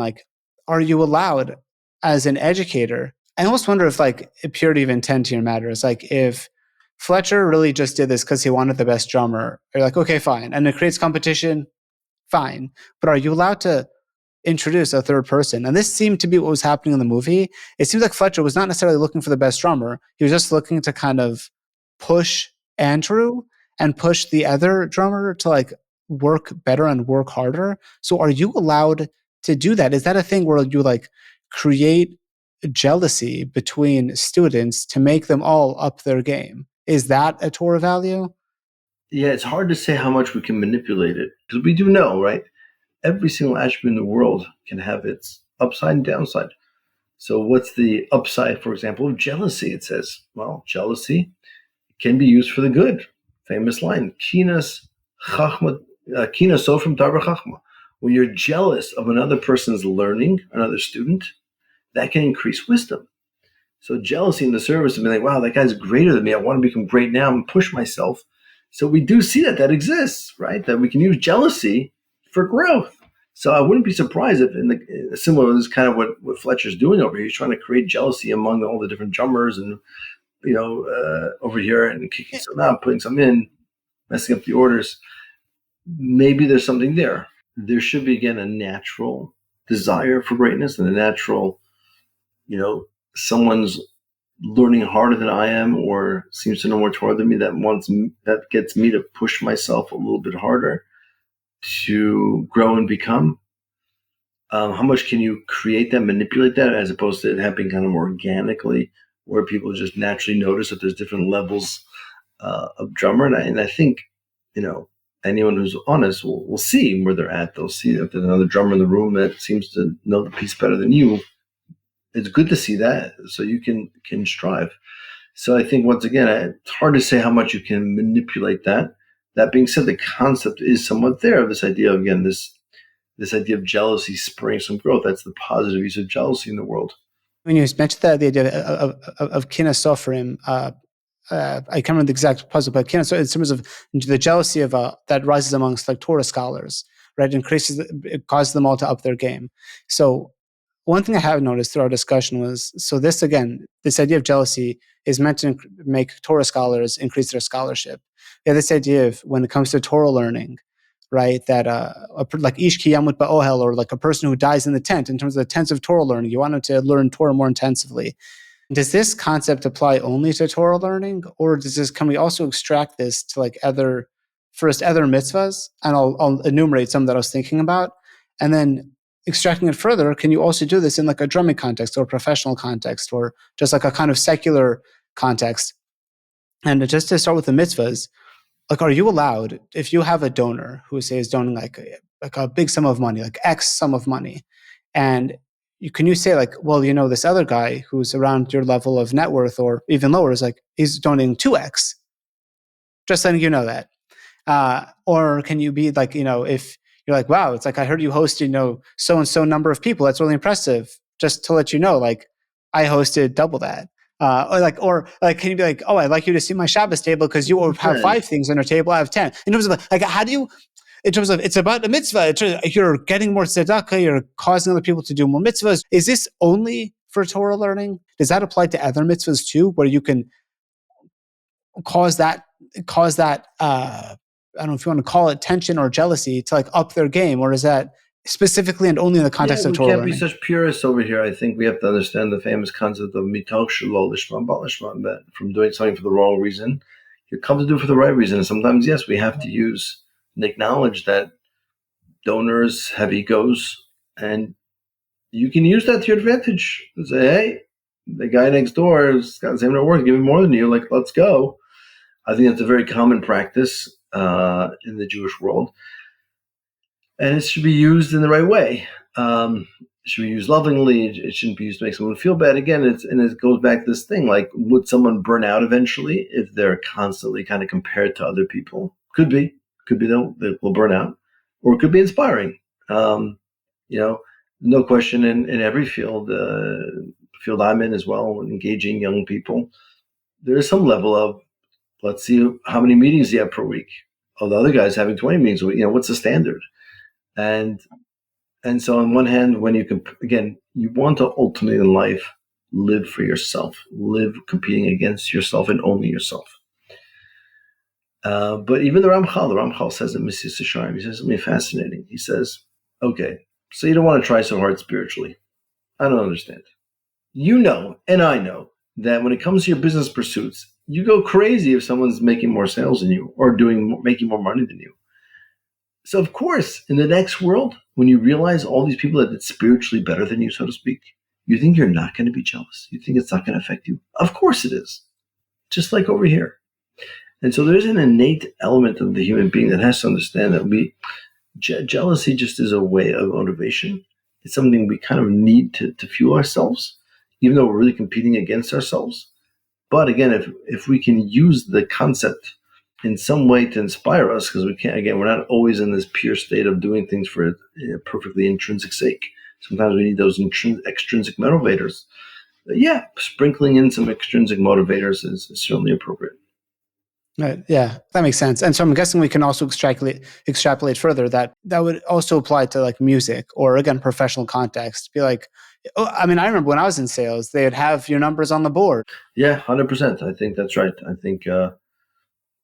are you allowed as an educator? I almost wonder if purity of intent here matters. If Fletcher really just did this because he wanted the best drummer, you're okay, fine. And it creates competition, fine. But are you allowed to introduce a third person? And this seemed to be what was happening in the movie. It seems like Fletcher was not necessarily looking for the best drummer. He was just looking to kind of push Andrew and push the other drummer to work better and work harder. So are you allowed to do that? Is that a thing where you create jealousy between students to make them all up their game? Is that a Torah value? Yeah, it's hard to say how much we can manipulate it, because we do know, right? Every single attribute in the world can have its upside and downside. So what's the upside, for example, of jealousy? It says, well, jealousy can be used for the good. Famous line, Kinas sofrim davar chachma. When you're jealous of another person's learning, another student, that can increase wisdom. So jealousy in the service of being wow, that guy's greater than me. I want to become great now and push myself. So we do see that exists, right? That we can use jealousy for growth. So I wouldn't be surprised if similar is kind of what Fletcher's doing over here. He's trying to create jealousy among all the different drummers and, over here and kicking some out, putting some in, messing up the orders. Maybe there's something there. There should be, again, a natural desire for greatness and a natural, someone's learning harder than I am or seems to know more Torah than me that gets me to push myself a little bit harder to grow and become. How much can you create that, manipulate that, as opposed to it happening kind of organically, where people just naturally notice that there's different levels of drummer? And I think anyone who's honest will see where they're at. They'll see if there's another drummer in the room that seems to know the piece better than you. It's good to see that, so you can strive. So I think, once again, it's hard to say how much you can manipulate that. That being said, the concept is somewhat there. This idea, again, this idea of jealousy spurring some growth. That's the positive use of jealousy in the world. When you mentioned the idea of kina sofrim, I can't remember the exact puzzle, but kina, so in terms of the jealousy of that rises amongst like Torah scholars, right? It causes them all to up their game. So one thing I have noticed through our discussion was, so this idea of jealousy is meant to make Torah scholars increase their scholarship. Yeah, this idea of when it comes to Torah learning, right, that like ish ki yamut ba'ohel, or like a person who dies in the tent, in terms of the tenets of Torah learning, you want them to learn Torah more intensively. Does this concept apply only to Torah learning, or can we also extract this to like other mitzvahs? And I'll enumerate some that I was thinking about, and then extracting it further, can you also do this in like a drumming context or professional context, or just like a kind of secular context? And just to start with the mitzvahs, like, are you allowed, if you have a donor who say is donating like a big sum of money, like X sum of money, and can you say like, well, this other guy who's around your level of net worth or even lower is like, he's donating 2X, just letting you know that. Or can you be like, if you're like, wow, it's like, I heard you host, so-and-so number of people. That's really impressive. Just to let you know, like, I hosted double that. Or can you be like, oh, I'd like you to see my Shabbos table because you have 5 things on your table. I have 10. In terms of like, how do you, in terms of, it's about a mitzvah. You're getting more tzedakah. You're causing other people to do more mitzvahs. Is this only for Torah learning? Does that apply to other mitzvahs too, where you can cause that I don't know if you want to call it tension or jealousy to like up their game, or is that specifically and only in the context of Torah learning? We can't be such purists over here. I think we have to understand the famous concept of mitoch shelo lishma b'lishma, that from doing something for the wrong reason, you come to do it for the right reason. And sometimes, yes, we have to use and acknowledge that donors have egos, and you can use that to your advantage. Say, hey, the guy next door has got the same amount of work, give him more than you. Like, let's go. I think that's a very common practice in the Jewish world, and it should be used in the right way. It should be used lovingly. It shouldn't be used to make someone feel bad. Again, it goes back to this thing, like, would someone burn out eventually if they're constantly kind of compared to other people? Could be they'll burn out, or it could be inspiring. No question, in every field I'm in as well, engaging young people, there is some level of, let's see how many meetings you have per week. Oh, the other guy's having 20 meetings a week. What's the standard? And so on one hand, when you can, again, you want to ultimately in life live for yourself, live competing against yourself and only yourself. But even the Ramchal says in Mitzvah Sisharim, he says something fascinating. He says, okay, so you don't want to try so hard spiritually. I don't understand. And I know that when it comes to your business pursuits, you go crazy if someone's making more sales than you or making more money than you. So of course, in the next world, when you realize all these people that did spiritually better than you, so to speak, you think you're not going to be jealous. You think it's not going to affect you. Of course it is. Just like over here. And so there's an innate element of the human being that has to understand that jealousy just is a way of motivation. It's something we kind of need to fuel ourselves, even though we're really competing against ourselves. But again, if we can use the concept in some way to inspire us, because we're not always in this pure state of doing things for a perfectly intrinsic sake. Sometimes we need those extrinsic motivators. Sprinkling in some extrinsic motivators is certainly appropriate. Right. Yeah, that makes sense. And so I'm guessing we can also extrapolate further that would also apply to like music or, again, professional context. Be like, I remember when I was in sales, they would have your numbers on the board. Yeah, 100%. I think that's right. I think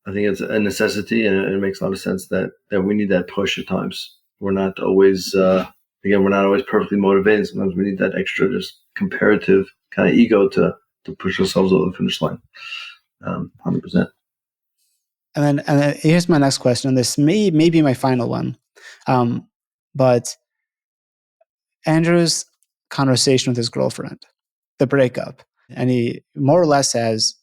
it's a necessity, and it makes a lot of sense that we need that push at times. We're not always, perfectly motivated. Sometimes we need that extra, just comparative kind of ego to push ourselves over the finish line. 100%. And then here's my next question. This may be my final one. But Andrew's conversation with his girlfriend, the breakup, and he more or less says,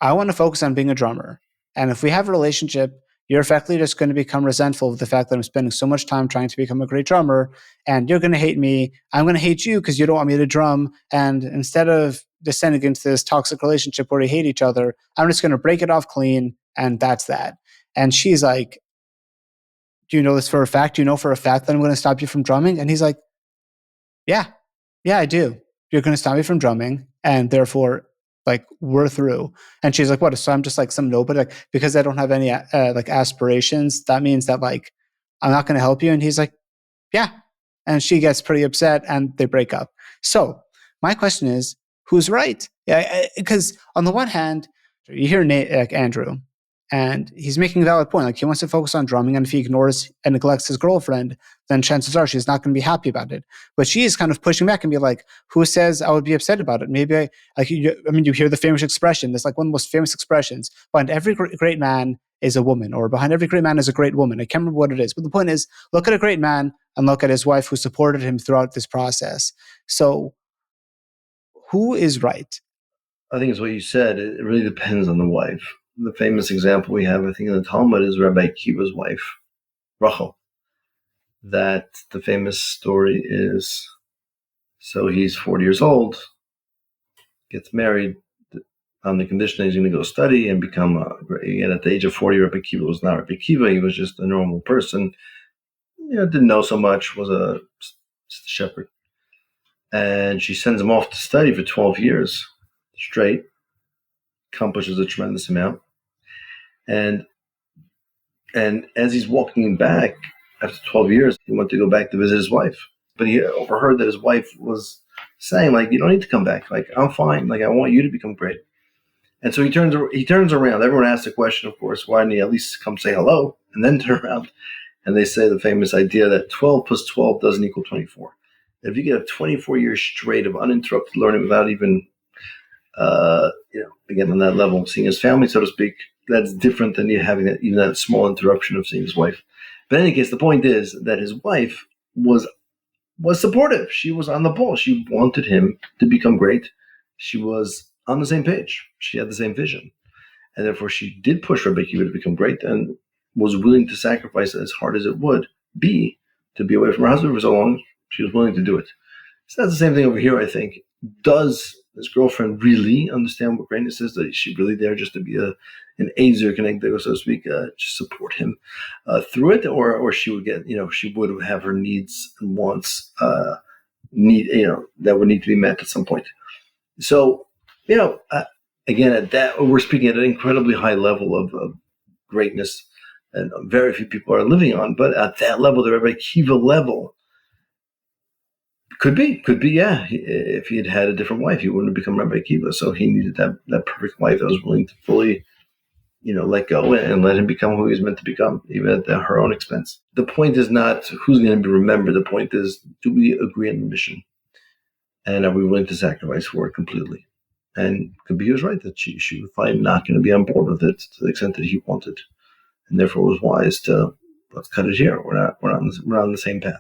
I want to focus on being a drummer. And if we have a relationship, you're effectively just going to become resentful of the fact that I'm spending so much time trying to become a great drummer, and you're going to hate me. I'm going to hate you because you don't want me to drum. And instead of descending into this toxic relationship where we hate each other, I'm just going to break it off clean, and that's that. And she's like, do you know this for a fact? Do you know for a fact that I'm going to stop you from drumming? And he's like, yeah, I do. You're going to stop me from drumming, and therefore, like, we're through. And she's like, what? So I'm just like some nobody, like, because I don't have any like aspirations. That means that like I'm not going to help you. And he's like, yeah. And she gets pretty upset, and they break up. So my question is, who's right? Yeah, because on the one hand, you hear like Andrew, and he's making a valid point. Like, he wants to focus on drumming, and if he ignores and neglects his girlfriend, then chances are she's not going to be happy about it. But she is kind of pushing back and be like, who says I would be upset about it? Maybe you hear the famous expression. That's like one of the most famous expressions. Behind every great man is a woman, or behind every great man is a great woman. I can't remember what it is. But the point is, look at a great man and look at his wife who supported him throughout this process. So who is right? I think it's what you said. It really depends on the wife. The famous example we have, I think, in the Talmud is Rabbi Akiva's wife, Rachel. That the famous story is, so he's 40 years old, gets married on the condition that he's going to go study and become again, at the age of 40, Rabbi Akiva was not Rabbi Akiva. He was just a normal person. Didn't know so much, was just a shepherd. And she sends him off to study for 12 years straight, accomplishes a tremendous amount. And as he's walking back after 12 years, he wanted to go back to visit his wife. But he overheard that his wife was saying, like, you don't need to come back. Like, I'm fine. Like, I want you to become great. And so he turns around. Everyone asks the question, of course, why didn't he at least come say hello and then turn around? And they say the famous idea that 12 plus 12 doesn't equal 24. If you get a 24 years straight of uninterrupted learning without even, again, on that level, seeing his family, so to speak, that's different than you having that small interruption of seeing his wife. But in any case, the point is that his wife was supportive. She was on the ball. She wanted him to become great. She was on the same page. She had the same vision. And therefore, she did push Rabbi Akiva to become great and was willing to sacrifice as hard as it would be to be away from her husband for so long. She was willing to do it. So that's the same thing over here, I think. Does this girlfriend really understand what greatness is? That is she really there just to be an Azer connector, so to speak, just support him through it? Or she would get, she would have her needs and wants that would need to be met at some point. So, again, at that, we're speaking at an incredibly high level of greatness, and very few people are living on. But at that level, the Rabbi Akiva level, could be, yeah. If he had had a different wife, he wouldn't have become Rabbi Akiva. So he needed that perfect wife that was willing to fully, let go and let him become who he was meant to become, even at her own expense. The point is not who's going to be remembered. The point is, do we agree on the mission? And are we willing to sacrifice for it completely? And could be he was right that she was probably not going to be on board with it to the extent that he wanted, and therefore it was wise to let's cut it here. We're on the same path.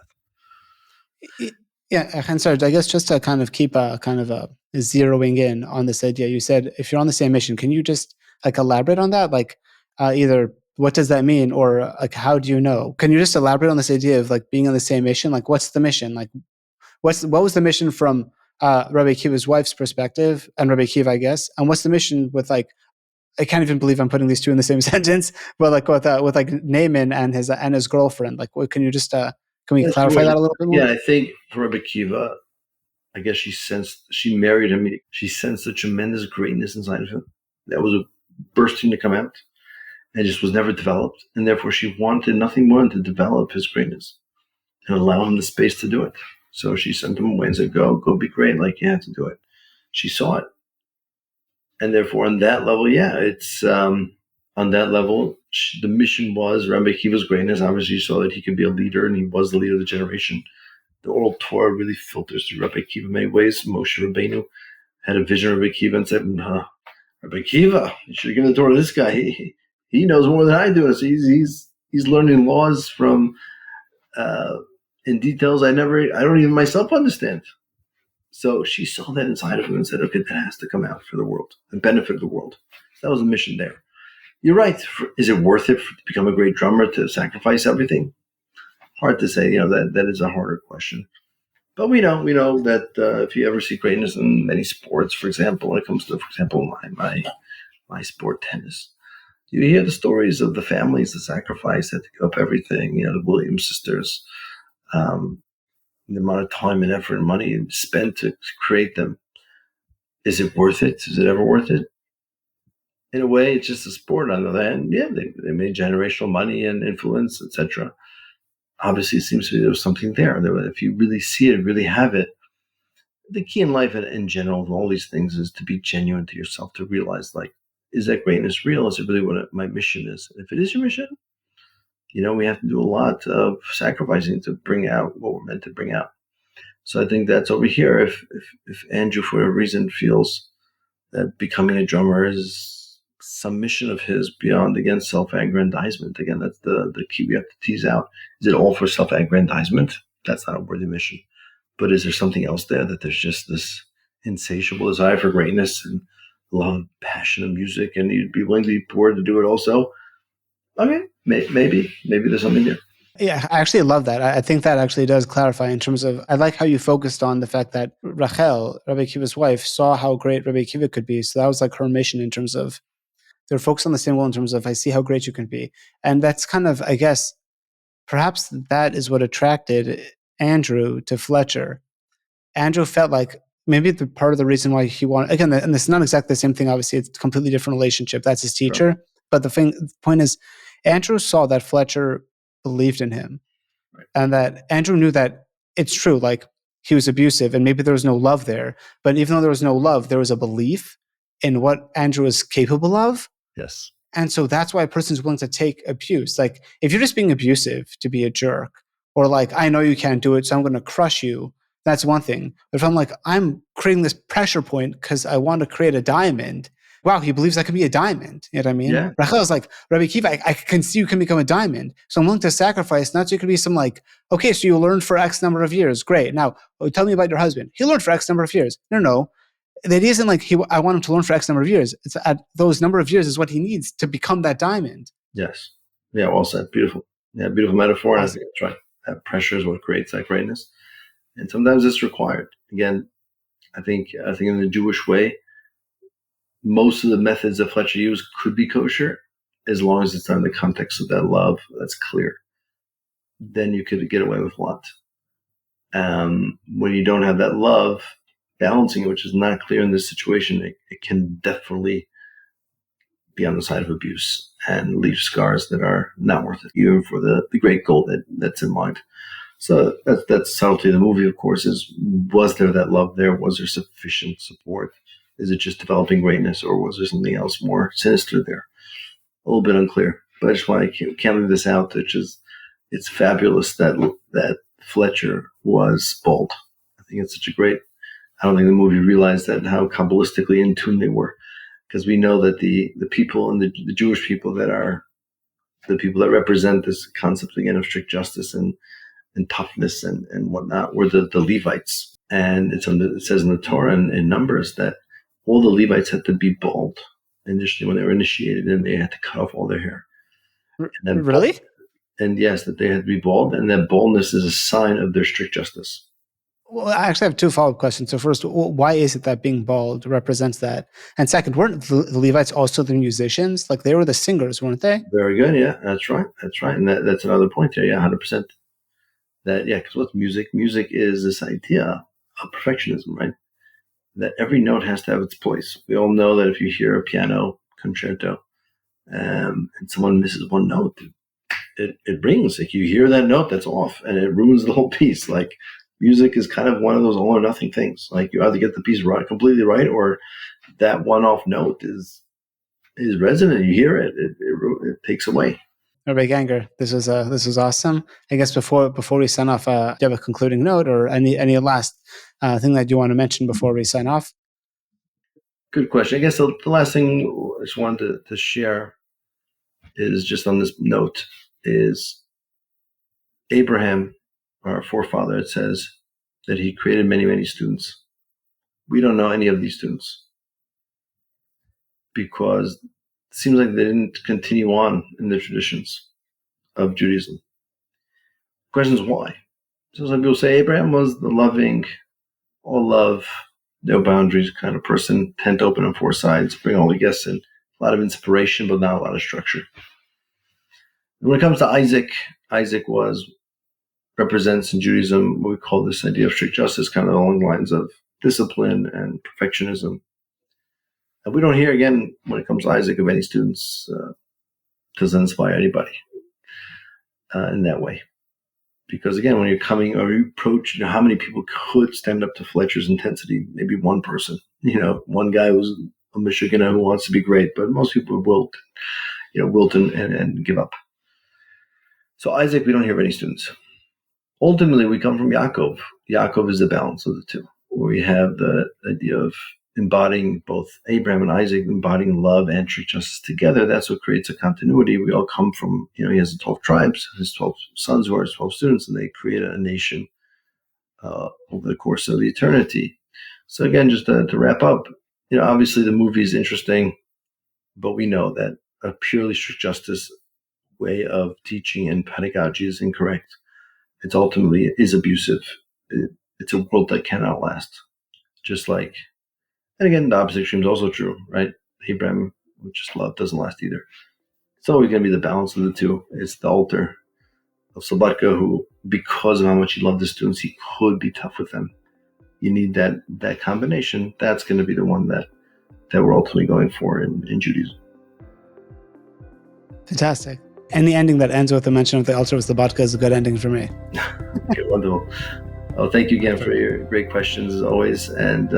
Yeah, and sorry, I guess just to kind of keep zeroing in on this idea, you said if you're on the same mission, can you just like elaborate on that? Like either what does that mean, or like how do you know? Can you just elaborate on this idea of like being on the same mission? Like what's the mission? Like what was the mission from Rabbi Akiva's wife's perspective and Rabbi Akiva, I guess, and what's the mission with like, I can't even believe I'm putting these two in the same sentence, but like with like Neiman and his girlfriend, like what, can you just can we clarify that a little bit more? Yeah, I think for Rabbi Akiva, I guess she married him. She sensed a tremendous greatness inside of him that was bursting to come out and just was never developed, and therefore she wanted nothing more than to develop his greatness and allow him the space to do it. So she sent him away and said, go be great. Like, you have to do it. She saw it. And therefore, on that level, it's on that level, the mission was Rabbi Akiva's greatness. Obviously, you saw that he could be a leader, and he was the leader of the generation. The oral Torah really filters through Rabbi Akiva in many ways. Moshe Rabbeinu had a vision of Rabbi Akiva and said, Rabbi Akiva, you should have given the Torah to this guy. He knows more than I do. So he's learning laws from in details I don't even myself understand. So she saw that inside of him and said, okay, that has to come out for the world and benefit the world. That was a mission there. You're right. Is it worth it to become a great drummer, to sacrifice everything? Hard to say. That is a harder question. But we know that if you ever see greatness in many sports, for example, when it comes to, for example, my sport, tennis, you hear the stories of the families that sacrifice, that give up everything. The Williams sisters, um, the amount of time and effort and money spent to create them. Is it worth it? Is it ever worth it? In a way, it's just a sport. On the other hand, yeah, they made generational money and influence, etc. Obviously, it seems to be there was something there. If you really see it, really have it, the key in life in general of all these things is to be genuine to yourself, to realize, like, is that greatness real? Is it really what my mission is? And if it is your mission, we have to do a lot of sacrificing to bring out what we're meant to bring out. So I think that's over here. If Andrew, for whatever reason, feels that becoming a drummer is some mission of his beyond, again, self-aggrandizement. Again, that's the key we have to tease out. Is it all for self-aggrandizement? That's not a worthy mission. But is there something else there, that there's just this insatiable desire for greatness and love, passion of music, and you'd be willing to be poor to do it also? Okay, maybe there's something there. Yeah, I actually love that. I think that actually does clarify in terms of, I like how you focused on the fact that Rachel, Rabbi Akiva's wife, saw how great Rabbi Akiva could be. So that was like her mission in terms of, they're focused on the same goal in terms of, I see how great you can be. And that's kind of, I guess, perhaps that is what attracted Andrew to Fletcher. Andrew felt like maybe the part of the reason why he wanted, again, and this is not exactly the same thing, obviously, it's a completely different relationship. That's his teacher. Sure. But the point is, Andrew saw that Fletcher believed in him. Right. And that Andrew knew that it's true, like he was abusive and maybe there was no love there. But even though there was no love, there was a belief in what Andrew was capable of. Yes. And so that's why a person's willing to take abuse. Like if you're just being abusive to be a jerk, or like, I know you can't do it, so I'm going to crush you. That's one thing. But if I'm like, I'm creating this pressure point because I want to create a diamond. Wow, he believes I could be a diamond. You know what I mean? Yeah. Rachel's like, Rabbi Akiva, I can see you can become a diamond. So I'm willing to sacrifice, not so you can be some like, okay, so you learned for X number of years. Great. Now, tell me about your husband. He learned for X number of years. No. The idea isn't like I want him to learn for X number of years. It's at those number of years is what he needs to become that diamond. Yes. Yeah, well said. Beautiful. Yeah, beautiful metaphor. Awesome. I think that's right. That pressure is what creates that greatness. And sometimes it's required. Again, I think in the Jewish way, most of the methods that Fletcher used could be kosher, as long as it's done in the context of that love that's clear. Then you could get away with a lot. When you don't have that love, balancing it, which is not clear in this situation, it can definitely be on the side of abuse and leave scars that are not worth it, even for the great goal that's in mind. So that's subtlety of the movie, of course, is, was there that love there? Was there sufficient support? Is it just developing greatness, or was there something else more sinister there? A little bit unclear, but I just want to can't leave this out, which is, it's fabulous that Fletcher was bald. I think it's such a great, I don't think the movie realized that, how Kabbalistically in tune they were, because we know that the people and the Jewish people that are the people that represent this concept again of strict justice and toughness and whatnot were the Levites. And it says in the Torah and in Numbers that all the Levites had to be bald initially when they were initiated, and they had to cut off all their hair. And really? And yes, that they had to be bald, and that baldness is a sign of their strict justice. Well, I actually have two follow-up questions. So first, why is it that being bald represents that? And second, weren't the Levites also the musicians? Like they were the singers, weren't they? Very good. Yeah, that's right. And that's another point there. Yeah, 100%. That, yeah, because what's music? Music is this idea of perfectionism, right? That every note has to have its place. We all know that if you hear a piano concerto and someone misses one note, it rings. Like you hear that note that's off, and it ruins the whole piece. Like music is kind of one of those all or nothing things. Like you either get the piece right, completely right, or that one off note is resonant. You hear it, it takes away. Rabbi Ganger, this was awesome. I guess before we sign off, do you have a concluding note or any last thing that you want to mention before we sign off? Good question. I guess the last thing I just wanted to share is just on this note is Abraham, our forefather. It says that he created many, many students. We don't know any of these students because seems like they didn't continue on in the traditions of Judaism. The question is why? So some people say Abraham was the loving, all love, no boundaries kind of person, tent open on four sides, bring all the guests in. A lot of inspiration, but not a lot of structure. And when it comes to Isaac, Isaac represents in Judaism what we call this idea of strict justice, kind of along the lines of discipline and perfectionism. And we don't hear, again, when it comes to Isaac, of any students doesn't inspire anybody in that way. Because again, when you're coming or you approach, how many people could stand up to Fletcher's intensity? Maybe one person, one guy who's a Michiganer who wants to be great, but most people wilt and give up. So Isaac, we don't hear of any students. Ultimately, we come from Yaakov. Yaakov is the balance of the two, where we have the idea of embodying both Abraham and Isaac, embodying love and strict justice together. That's what creates a continuity. We all come from, he has the 12 tribes, his 12 sons who are his 12 students, and they create a nation over the course of eternity. So again, just to wrap up, obviously the movie is interesting, but we know that a purely strict justice way of teaching and pedagogy is incorrect. It ultimately is abusive. It's a world that cannot last. Just like, and again, the opposite extreme is also true, right? Abraham, which is love, doesn't last either. It's always going to be the balance of the two. It's the altar of Slobodka, who, because of how much he loved the students, he could be tough with them. You need that combination. That's going to be the one that we're ultimately going for in Judaism. Fantastic. And the ending that ends with the mention of the altar of Slobodka is a good ending for me. Okay, wonderful. Well, thank you again for your great questions as always, and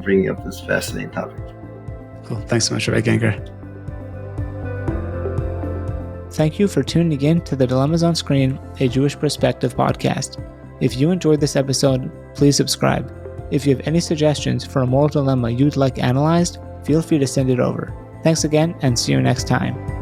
bringing up this fascinating topic. Cool. Thanks so much, Rabbi Ganger. Thank you for tuning in to the Dilemmas on Screen, a Jewish Perspective podcast. If you enjoyed this episode, please subscribe. If you have any suggestions for a moral dilemma you'd like analyzed, feel free to send it over. Thanks again, and see you next time.